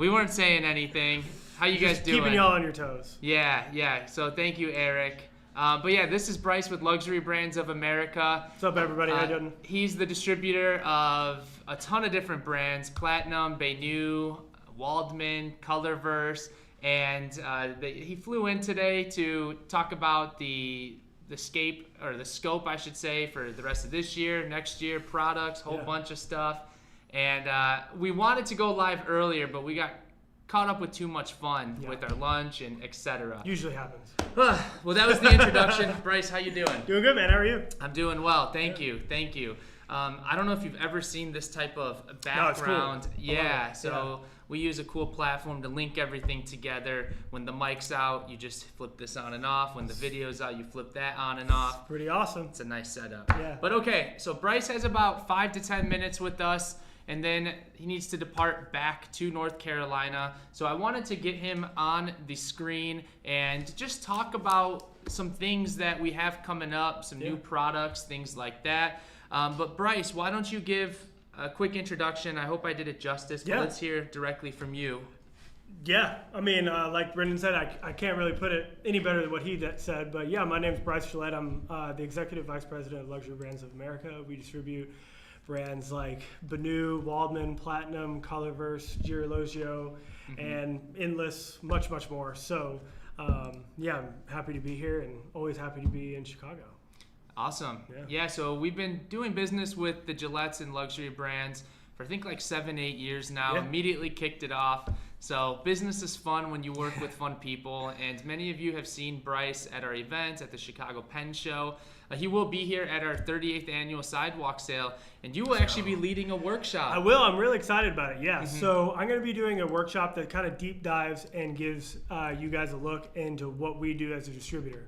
we weren't saying anything. How you guys doing? Keeping y'all on your toes. Yeah. So thank you, Eric. But yeah, this is Bryce with Luxury Brands of America. What's up, everybody? How you doing? He's the distributor of a ton of different brands: Platinum, Baynou, Waldman, Colorverse, and he flew in today to talk about the scope, I should say, for the rest of this year, next year, products, whole bunch of stuff. And we wanted to go live earlier, but we got caught up with too much fun with our lunch and etc. Usually happens. Well, that was the introduction. Bryce, how you doing? Doing good, man. How are you? I'm doing well. Thank you. I don't know if you've ever seen this type of background. No, it's cool. We use a cool platform to link everything together. When the mic's out, you just flip this on and off. When the video's out, you flip that on and off. Pretty awesome. It's a nice setup. Yeah. But okay, so Bryce has about 5 to 10 minutes with us, and then he needs to depart back to North Carolina. So I wanted to get him on the screen and just talk about some things that we have coming up, some new products, things like that. But Bryce, why don't you give a quick introduction? I hope I did it justice, but let's hear directly from you. Yeah, I mean, like Brendan said, I can't really put it any better than what he said. But yeah, my name's Bryce Shallet. I'm the Executive Vice President of Luxury Brands of America. We distribute brands like Baynou, Waldman, Platinum, Colorverse, Girologio, and endless, much more. So yeah, I'm happy to be here and always happy to be in Chicago. Awesome. Yeah, so we've been doing business with the Gillettes and luxury brands for I think like 7-8 years now. Immediately kicked it off. So business is fun when you work with fun people, and many of you have seen Bryce at our events at the Chicago Pen Show. He will be here at our 38th annual Sidewalk Sale, and you will actually be leading a workshop. I will. I'm really excited about it. Yeah. So I'm going to be doing a workshop that kind of deep dives and gives you guys a look into what we do as a distributor.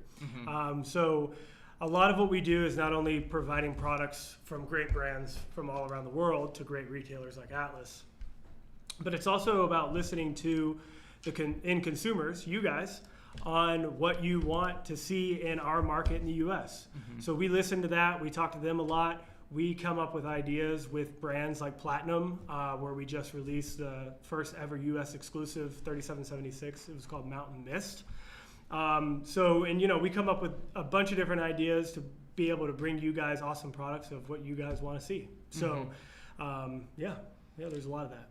So a lot of what we do is not only providing products from great brands from all around the world to great retailers like Atlas, but it's also about listening to the consumers, you guys, on what you want to see in our market in the U.S. So we listen to that. We talk to them a lot. We come up with ideas with brands like Platinum, where we just released the first ever U.S. exclusive 3776. It was called Mountain Mist. We come up with a bunch of different ideas to be able to bring you guys awesome products of what you guys want to see. So, there's a lot of that.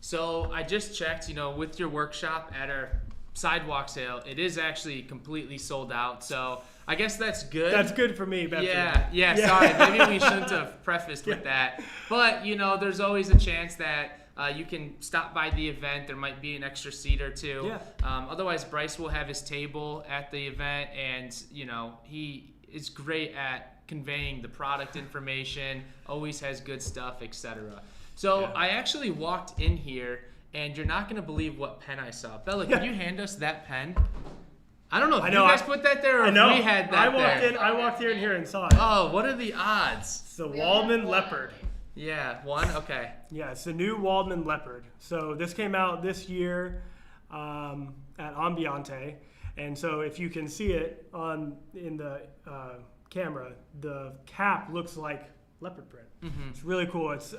So I just checked, with your workshop at our Sidewalk Sale, it is actually completely sold out. So I guess that's good. That's good for me. Yeah. Sorry, maybe we shouldn't have prefaced with that. But, there's always a chance that you can stop by the event. There might be an extra seat or two. Yeah. Otherwise, Bryce will have his table at the event, and he is great at conveying the product information. Always has good stuff, etc. So I actually walked in here, and you're not going to believe what pen I saw. Bella, can you hand us that pen? I don't know if you guys put that there or if we had that I walked in here and saw it. Oh, what are the odds? It's the Waldman Leopard. Yeah, one? Okay. Yeah, it's the new Waldman Leopard. So this came out this year at Ambiente. And so if you can see it in the camera, the cap looks like leopard print. It's really cool. It's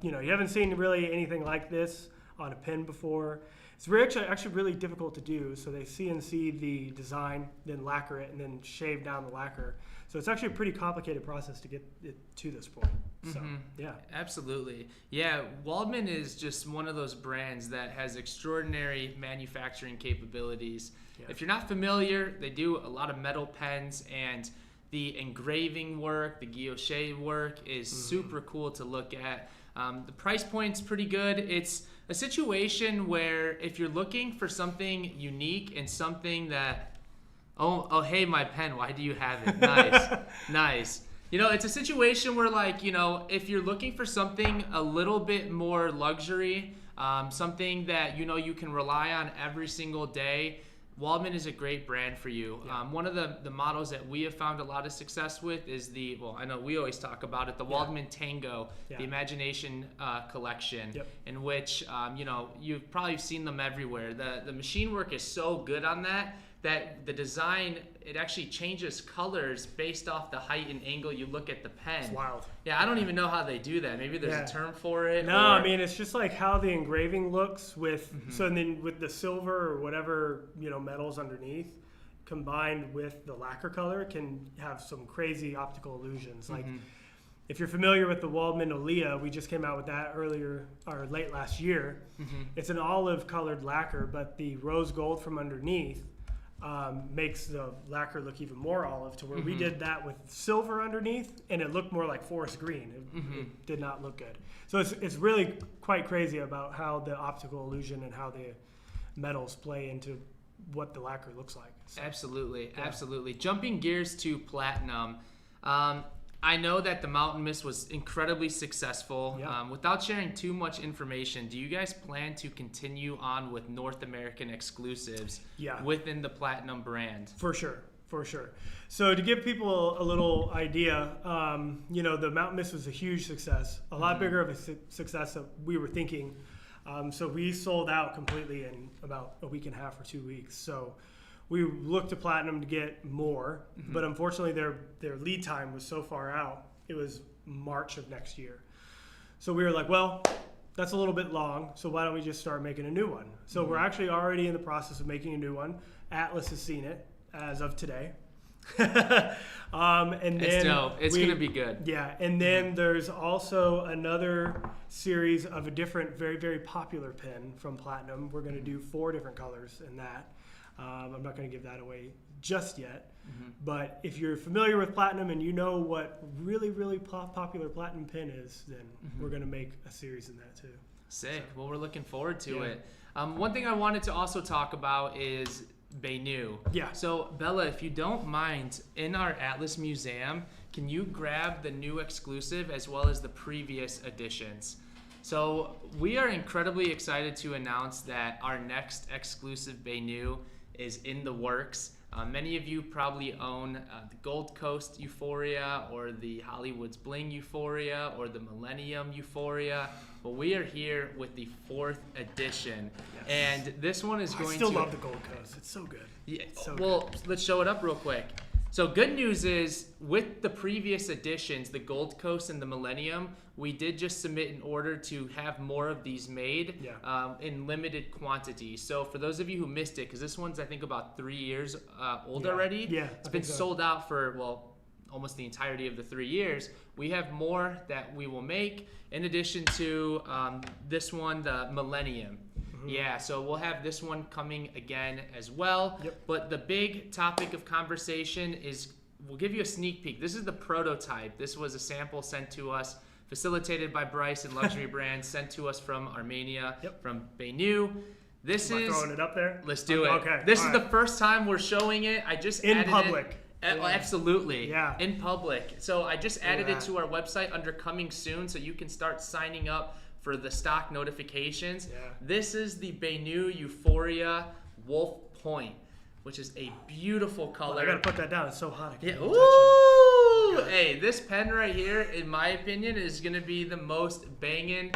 you haven't seen really anything like this on a pen before. It's actually really difficult to do. So they CNC the design, then lacquer it, and then shave down the lacquer. So it's actually a pretty complicated process to get it to this point. So, yeah. Absolutely. Yeah, Waldman is just one of those brands that has extraordinary manufacturing capabilities. Yeah. If you're not familiar, they do a lot of metal pens, and the engraving work, the guilloche work is super cool to look at. The price point's pretty good. It's a situation where if you're looking for something unique and something that, oh, hey, my pen, why do you have it? Nice, nice. It's a situation where, if you're looking for something a little bit more luxury, something that, you can rely on every single day, Waldman is a great brand for you. Yeah. One of the models that we have found a lot of success with is I know we always talk about it, the Waldman Tango, the Imagination collection, in which, you've probably seen them everywhere. The machine work is so good on that that the design, it actually changes colors based off the height and angle you look at the pen. It's wild. Yeah, I don't even know how they do that. Maybe there's a term for it. No, I mean, it's just like how the engraving looks with, so then with the silver or whatever, metals underneath, combined with the lacquer color can have some crazy optical illusions. Like if you're familiar with the Waldman Leopard, we just came out with that late last year. It's an olive colored lacquer, but the rose gold from underneath makes the lacquer look even more olive, to where we did that with silver underneath and it looked more like forest green. It did not look good. So it's really quite crazy about how the optical illusion and how the metals play into what the lacquer looks like. So, absolutely. Jumping gears to platinum, I know that the Mountain Mist was incredibly successful. Without sharing too much information, do you guys plan to continue on with North American exclusives within the Platinum brand? For sure. So to give people a little idea, the Mountain Mist was a huge success, a lot bigger of a success than we were thinking. So we sold out completely in about a week and a half or 2 weeks. So we looked to Platinum to get more, but unfortunately their lead time was so far out. It was March of next year. So we were like, well, that's a little bit long, so why don't we just start making a new one? So we're actually already in the process of making a new one. Atlas has seen it as of today. And then it's dope. It's going to be good. Yeah, and then there's also another series of a different, very, very popular pen from Platinum. We're going to do 4 different colors in that. I'm not going to give that away just yet. But if you're familiar with Platinum and you know what really, really popular Platinum pen is, then we're going to make a series in that too. Sick. Well, we're looking forward to it. One thing I wanted to also talk about is Baynou. So Bella, if you don't mind, in our Atlas Museum, can you grab the new exclusive as well as the previous editions? So we are incredibly excited to announce that our next exclusive Baynou is in the works. Many of you probably own the Gold Coast Euphoria or the Hollywood's Bling Euphoria or the Millennium Euphoria. Well, we are here with the 4th edition, and this one is going to... I still love the Gold Coast. It's so good. Yeah. Well, let's show it up real quick. So good news is, with the previous editions, the Gold Coast and the Millennium, we did just submit an order to have more of these made in limited quantity. So for those of you who missed it, because this one's, I think, about 3 years old already. It's been sold out for, almost the entirety of the 3 years. We have more that we will make, in addition to this one, the Millennium. So we'll have this one coming again as well. But the big topic of conversation is, we'll give you a sneak peek. This is the prototype. This was a sample sent to us, facilitated by Bryce and Luxury Brands, sent to us from Armenia, from Baynou. This is... throwing it up there? Let's do it. Okay. This is the first time we're showing it. I just in added public. Absolutely. In public. So I just added it to our website under coming soon, so you can start signing up for the stock notifications. This is the Baynou Euphoria Wolf Point, which is a beautiful color. I gotta put that down. It's so hot. I can't touch it. Hey, this pen right here, in my opinion, is gonna be the most banging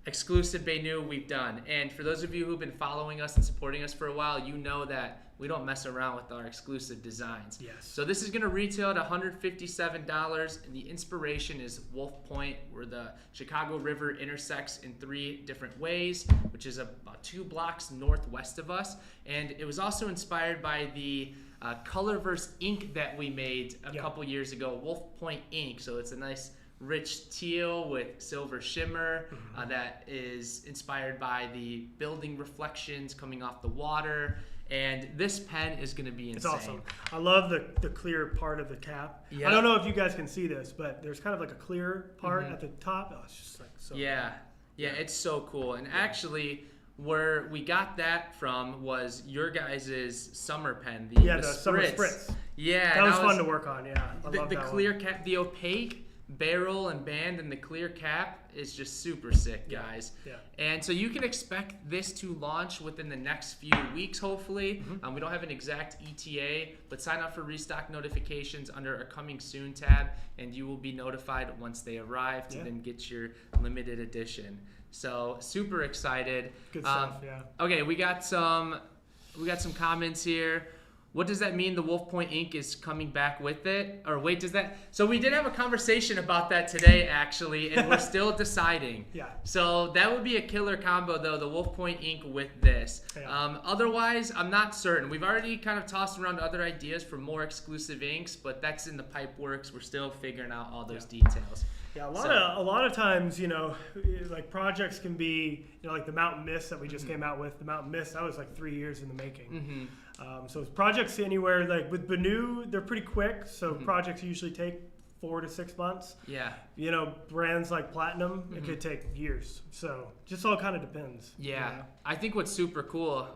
exclusive Baynou we've done. And for those of you who've been following us and supporting us for a while, you know that we don't mess around with our exclusive designs. So this is going to retail at $157, and the inspiration is Wolf Point, where the Chicago River intersects in 3 different ways, which is about 2 blocks northwest of us. And it was also inspired by the Colorverse ink that we made a couple years ago, Wolf Point ink. So it's a nice rich teal with silver shimmer that is inspired by the building reflections coming off the water. And this pen is going to be insane. It's awesome. I love the clear part of the cap. I don't know if you guys can see this, but there's kind of like a clear part at the top. Oh, it's just like so cool. It's so cool. And actually, where we got that from was your guys' summer pen. The Summer Spritz. Yeah. That was fun to work on, I love the that clear one. cap, the opaque barrel and band and the clear cap is just super sick, guys. And so you can expect this to launch within the next few weeks, hopefully. We don't have an exact ETA, but sign up for restock notifications under our coming soon tab, and you will be notified once they arrive to then get your limited edition. So super excited. Good stuff. Okay, we got some comments here. what does that mean? The Wolf Point ink is coming back with it? Or wait, does that? So we did have a conversation about that today, actually, and we're still deciding. Yeah. So that would be a killer combo, though, the Wolf Point ink with this. Yeah. Otherwise, I'm not certain. We've already kind of tossed around other ideas for more exclusive inks, but that's in the pipe works. We're still figuring out all those details. Yeah, a lot of times, you know, like projects can be, you know, like the Mountain Mist that we just came out with. The Mountain Mist, that was like 3 years in the making. So projects anywhere, like with Banu, they're pretty quick. So projects usually take 4 to 6 months. Yeah. You know, brands like Platinum, it could take years. So just all kind of depends. Yeah. You know? I think what's super cool,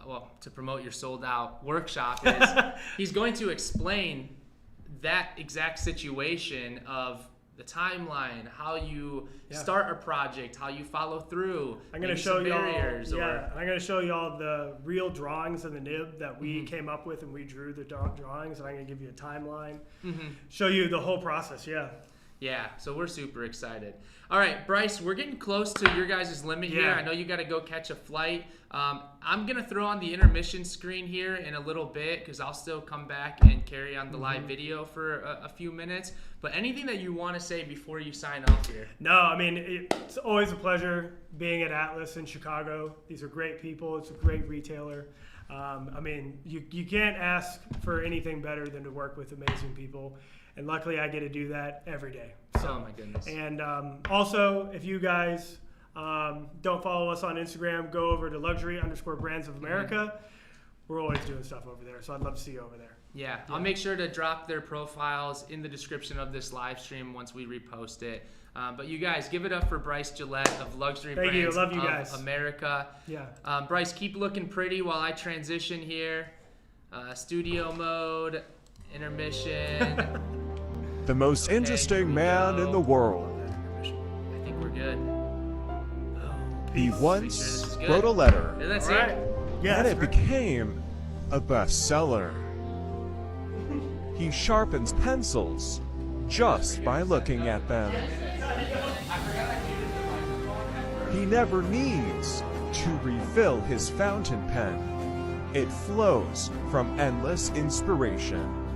well, to promote your sold out workshop is he's going to explain that exact situation of the timeline, how you start a project, how you follow through. I'm going to show you barriers. I'm going to show you all the real drawings of the nib that we came up with, and we drew the drawings, and I'm going to give you a timeline, show you the whole process. Yeah, so we're super excited. All right, Bryce, we're getting close to your guys' limit here. I know you got to go catch a flight. I'm going to throw on the intermission screen here in a little bit because I'll still come back and carry on the live video for a few minutes. But anything that you want to say before you sign off here? No, I mean, it's always a pleasure being at Atlas in Chicago. These are great people. It's a great retailer. I mean, you can't ask for anything better than to work with amazing people. And luckily, I get to do that every day. So, oh, my goodness. And also, if you guys don't follow us on Instagram, go over to luxury_brands of America. We're always doing stuff over there, so I'd love to see you over there. Yeah, I'll make sure to drop their profiles in the description of this live stream once we repost it. But you guys, give it up for Bryce Shallet of Luxury Brands Love you guys. of America. Yeah. Bryce, keep looking pretty while I transition here. Studio mode, intermission. The most interesting man in the world. I think we're good. He once wrote a letter, That's it. and it became a bestseller. He sharpens pencils just by looking at them. He never needs to refill his fountain pen. It flows from endless inspiration.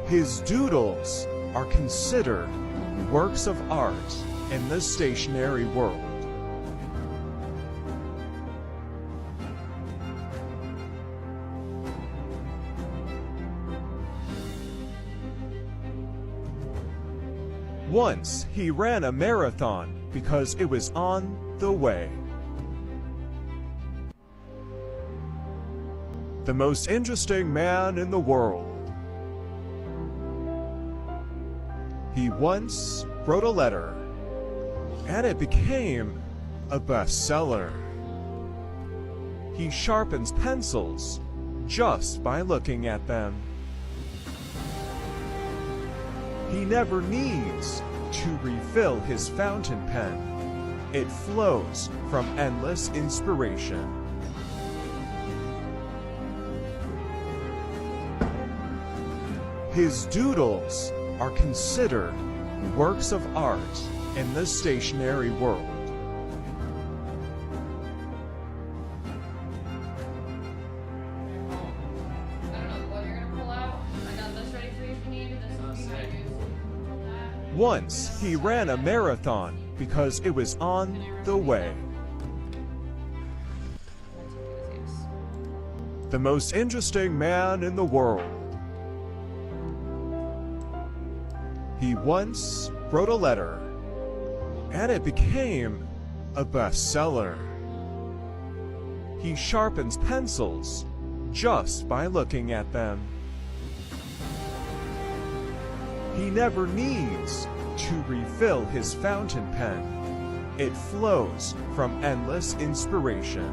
His doodles are considered works of art in the stationery world. Once he ran a marathon because it was on the way. The most interesting man in the world. He once wrote a letter, and it became a bestseller. He sharpens pencils just by looking at them. He never needs to refill his fountain pen. It flows from endless inspiration. His doodles are considered works of art in the stationery world. Once he ran a marathon because it was on the way. The most interesting man in the world. He once wrote a letter, and it became a bestseller. He sharpens pencils just by looking at them. He never needs to refill his fountain pen. It flows from endless inspiration.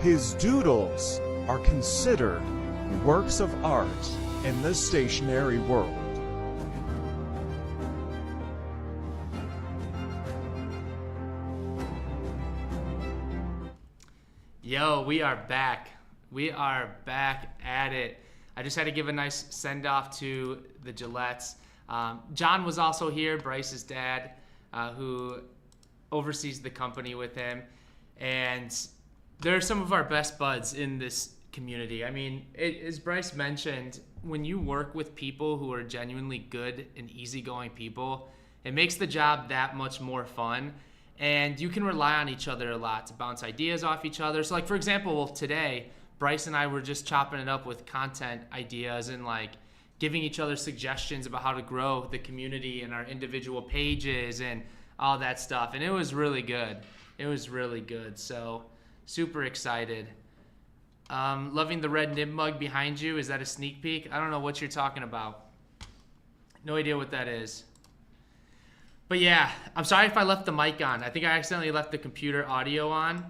His doodles are considered works of art in the stationery world. Yo, we are back. We are back at it. I just had to give a nice send-off to the Gillettes. John was also here, Bryce's dad, who oversees the company with him. And they're some of our best buds in this community. I mean, as Bryce mentioned, when you work with people who are genuinely good and easygoing people, it makes the job that much more fun. And you can rely on each other a lot to bounce ideas off each other. So like, for example, today, Bryce and I were just chopping it up with content ideas and like giving each other suggestions about how to grow the community and our individual pages and all that stuff. And it was really good. It was really good. So super excited. Loving the red nib mug behind you. Is that a sneak peek? I don't know what you're talking about. No idea what that is. But yeah, I'm sorry if I left the mic on. I think I accidentally left the computer audio on.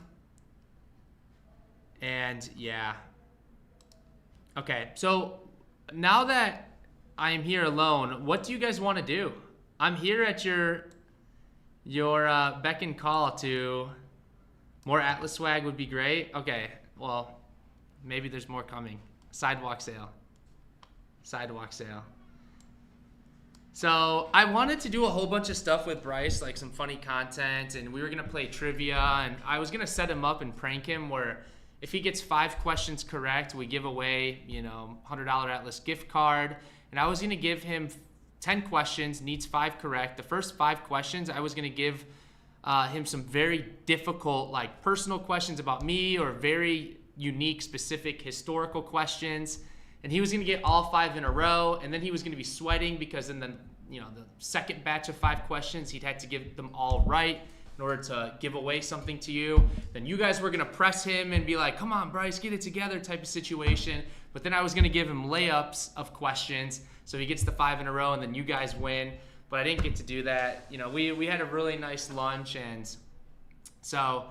And yeah. Okay, so now that I am here alone, what do you guys want to do? I'm here at your beck and call to more Atlas swag would be great. Okay, well, maybe there's more coming. Sidewalk sale. Sidewalk sale. So I wanted to do a whole bunch of stuff with Bryce, like some funny content, and we were going to play trivia, and I was going to set him up and prank him where if he gets 5 questions correct, we give away, $100 Atlas gift card. And I was going to give him 10 questions, needs 5 correct. The first 5 questions, I was going to give him some very difficult, like personal questions about me or very unique, specific historical questions. And he was going to get all 5 in a row, and then he was going to be sweating because in the second batch of 5 questions, he'd had to give them all right in order to give away something to you. Then you guys were going to press him and be like, come on, Bryce, get it together type of situation. But then I was going to give him layups of questions, so he gets the 5 in a row, and then you guys win. But I didn't get to do that. We had a really nice lunch, and so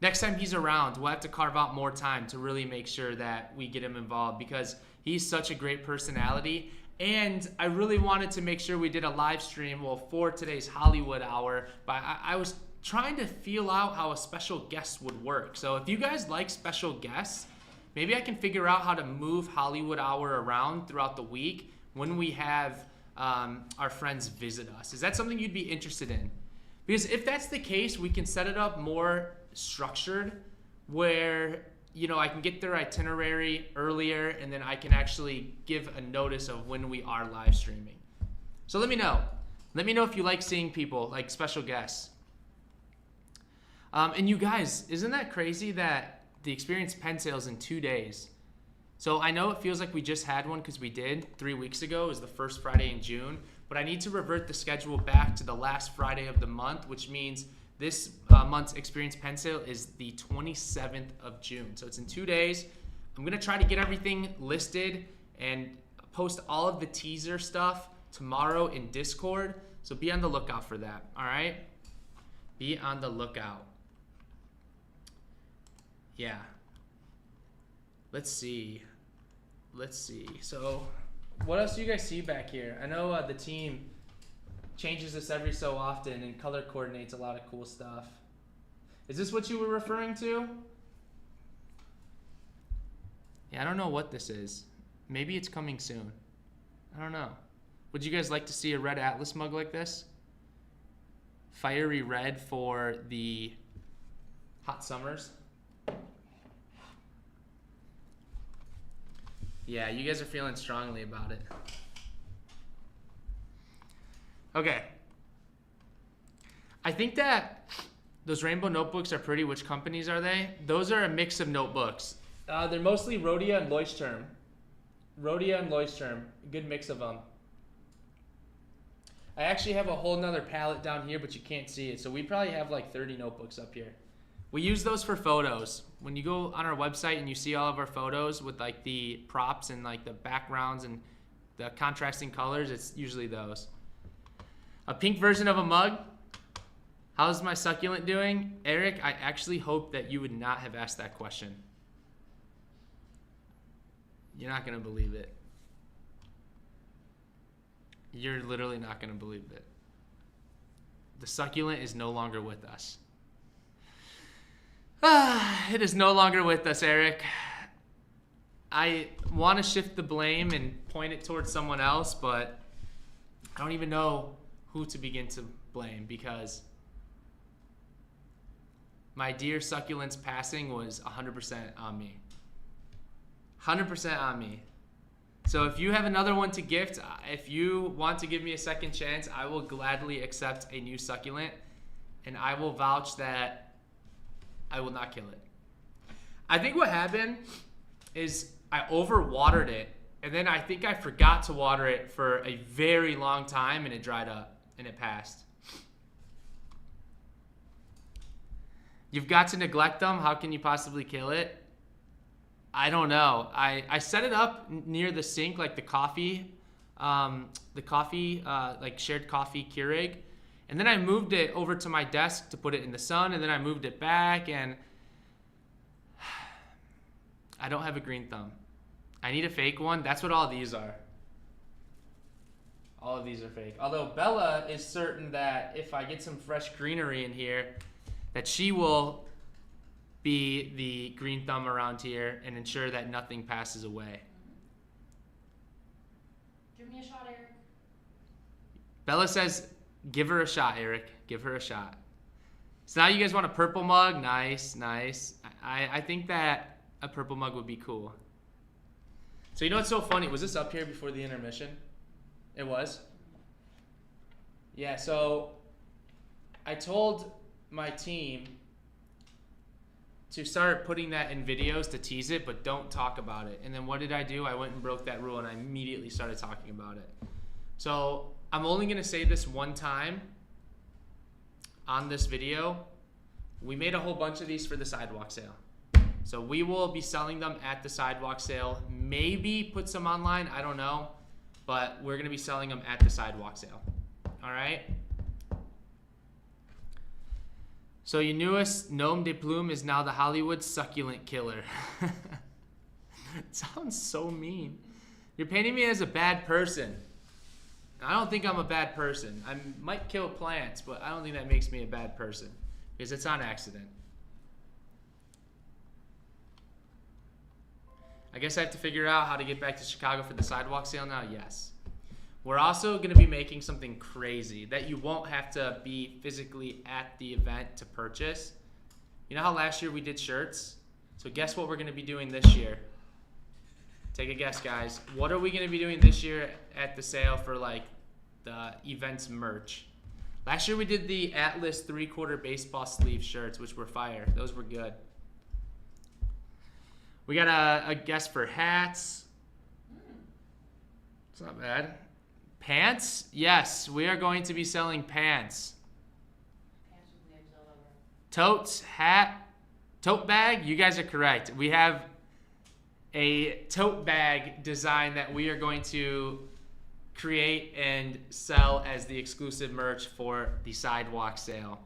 next time he's around, we'll have to carve out more time to really make sure that we get him involved because he's such a great personality. And I really wanted to make sure we did a live stream, for today's Hollywood hour. But I was trying to feel out how a special guest would work. So if you guys like special guests, maybe I can figure out how to move Hollywood hour around throughout the week when we have our friends visit us. Is that something you'd be interested in? Because if that's the case, we can set it up more structured where I can get their itinerary earlier, and then I can actually give a notice of when we are live streaming. So let me know. Let me know if you like seeing people, like special guests. And you guys, isn't that crazy that the Experience pen sale's in 2 days? So I know it feels like we just had one because we did 3 weeks ago. It was the first Friday in June. But I need to revert the schedule back to the last Friday of the month, which means this month's Experience pen sale is the 27th of June. So it's in 2 days. I'm going to try to get everything listed and post all of the teaser stuff tomorrow in Discord. So be on the lookout for that, all right? Be on the lookout. Yeah. Let's see. So what else do you guys see back here? I know the team changes this every so often and color coordinates a lot of cool stuff. Is this what you were referring to? Yeah, I don't know what this is. Maybe it's coming soon. I don't know. Would you guys like to see a red Atlas mug like this? Fiery red for the hot summers. Yeah, you guys are feeling strongly about it. Okay. I think that those rainbow notebooks are pretty. Which companies are they? Those are a mix of notebooks. They're mostly Rhodia and Leuchtturm. Rhodia and Leuchtturm. Good mix of them. I actually have a whole nother palette down here, but you can't see it. So we probably have like 30 notebooks up here. We use those for photos. When you go on our website and you see all of our photos with like the props and like the backgrounds and the contrasting colors, it's usually those. A pink version of a mug. How's my succulent doing? Eric, I actually hope that you would not have asked that question. You're not going to believe it. You're literally not going to believe it. The succulent is no longer with us. It is no longer with us, Eric. I want to shift the blame and point it towards someone else, but I don't even know who to begin to blame because my dear Succulent's passing was 100% on me. 100% on me. So if you have another one to gift, if you want to give me a second chance, I will gladly accept a new Succulent, and I will vouch that I will not kill it. I think what happened is I overwatered it, and then I think I forgot to water it for a very long time, and it dried up, and it passed. You've got to neglect them. How can you possibly kill it? I don't know. I set it up near the sink, like the coffee, like shared coffee Keurig. And then I moved it over to my desk to put it in the sun, and then I moved it back, and I don't have a green thumb. I need a fake one. That's what all these are. All of these are fake. Although Bella is certain that if I get some fresh greenery in here, that she will be the green thumb around here and ensure that nothing passes away. Give me a shot, Eric. Bella says, give her a shot, Eric. Give her a shot. So now you guys want a purple mug? Nice, nice. I think that a purple mug would be cool. So you know what's so funny? Was this up here before the intermission? It was? Yeah, so I told my team to start putting that in videos to tease it, but don't talk about it. And then what did I do? I went and broke that rule, and I immediately started talking about it. So I'm only going to say this one time on this video. We made a whole bunch of these for the Sidewalk Sale. So we will be selling them at the Sidewalk Sale. Maybe put some online, I don't know. But we're going to be selling them at the Sidewalk Sale. All right? So your newest nom de plume is now the Hollywood Succulent Killer. It sounds so mean. You're painting me as a bad person. I don't think I'm a bad person. I might kill plants, but I don't think that makes me a bad person because it's on accident. I guess I have to figure out how to get back to Chicago for the Sidewalk Sale now. Yes. We're also going to be making something crazy that you won't have to be physically at the event to purchase. You know how last year we did shirts? So guess what we're going to be doing this year? Take a guess, guys. What are we going to be doing this year at the sale for like the event's merch? Last year we did the Atlas 3/4 baseball sleeve shirts, which were fire. Those were good. We got a guess for hats. It's not bad. Pants? Yes, we are going to be selling pants. Totes, hat, tote bag. You guys are correct. We have a tote bag design that we are going to create and sell as the exclusive merch for the Sidewalk Sale.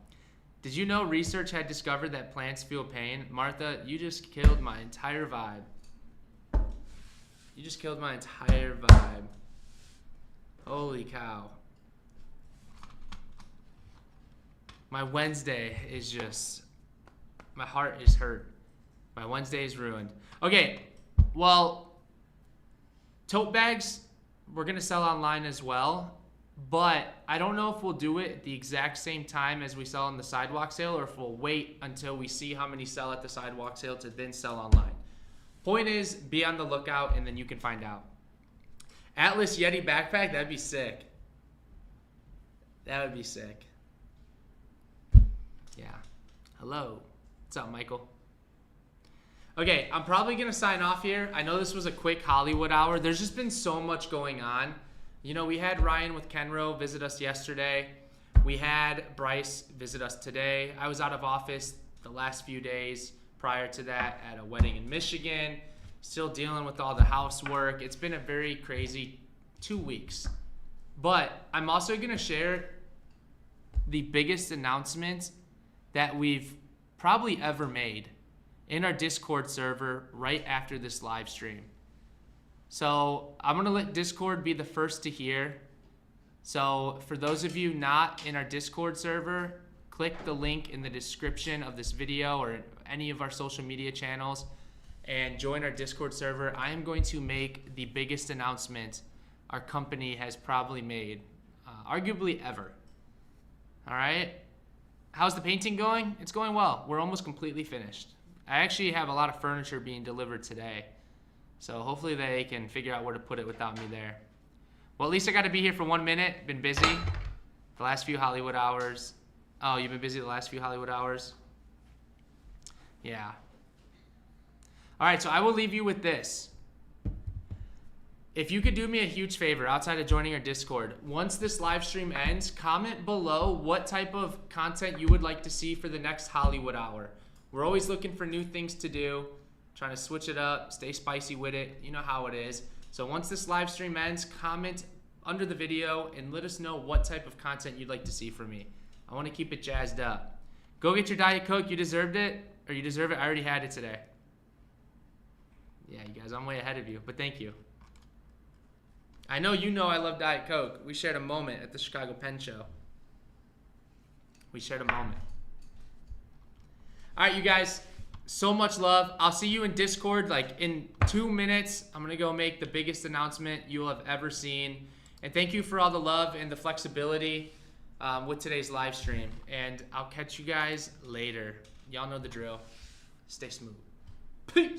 Did you know research had discovered that plants feel pain? Martha, you just killed my entire vibe. You just killed my entire vibe. Holy cow. My Wednesday is just, my heart is hurt. My Wednesday is ruined. Okay, well, tote bags, we're going to sell online as well, but I don't know if we'll do it at the exact same time as we sell on the Sidewalk Sale or if we'll wait until we see how many sell at the Sidewalk Sale to then sell online. Point is, be on the lookout and then you can find out. Atlas Yeti backpack, that'd be sick. That would be sick. Yeah. Hello. What's up, Michael? Okay, I'm probably going to sign off here. I know this was a quick Hollywood hour. There's just been so much going on. You know, we had Ryan with Kenro visit us yesterday. We had Bryce visit us today. I was out of office the last few days prior to that at a wedding in Michigan. Still dealing with all the housework. It's been a very crazy 2 weeks. But I'm also going to share the biggest announcement that we've probably ever made in our Discord server right after this live stream. So I'm going to let Discord be the first to hear. So for those of you not in our Discord server, click the link in the description of this video or any of our social media channels and join our Discord server. I am going to make the biggest announcement our company has probably made arguably ever. All right. How's the painting going? It's going well. We're almost completely finished. I actually have a lot of furniture being delivered today. So hopefully they can figure out where to put it without me there. Well, at least I got to be here for 1 minute. Been busy the last few Hollywood hours. Oh, you've been busy the last few Hollywood hours? Yeah. All right, so I will leave you with this. If you could do me a huge favor outside of joining our Discord, once this live stream ends, comment below what type of content you would like to see for the next Hollywood hour. We're always looking for new things to do, trying to switch it up, stay spicy with it. You know how it is. So once this live stream ends, comment under the video and let us know what type of content you'd like to see from me. I want to keep it jazzed up. Go get your Diet Coke. You deserved it, or you deserve it. I already had it today. Yeah, you guys, I'm way ahead of you, but thank you. I know you know I love Diet Coke. We shared a moment at the Chicago Pen Show. We shared a moment. All right, you guys, so much love. I'll see you in Discord like in 2 minutes. I'm going to go make the biggest announcement you'll have ever seen. And thank you for all the love and the flexibility with today's live stream. And I'll catch you guys later. Y'all know the drill. Stay smooth. Peace.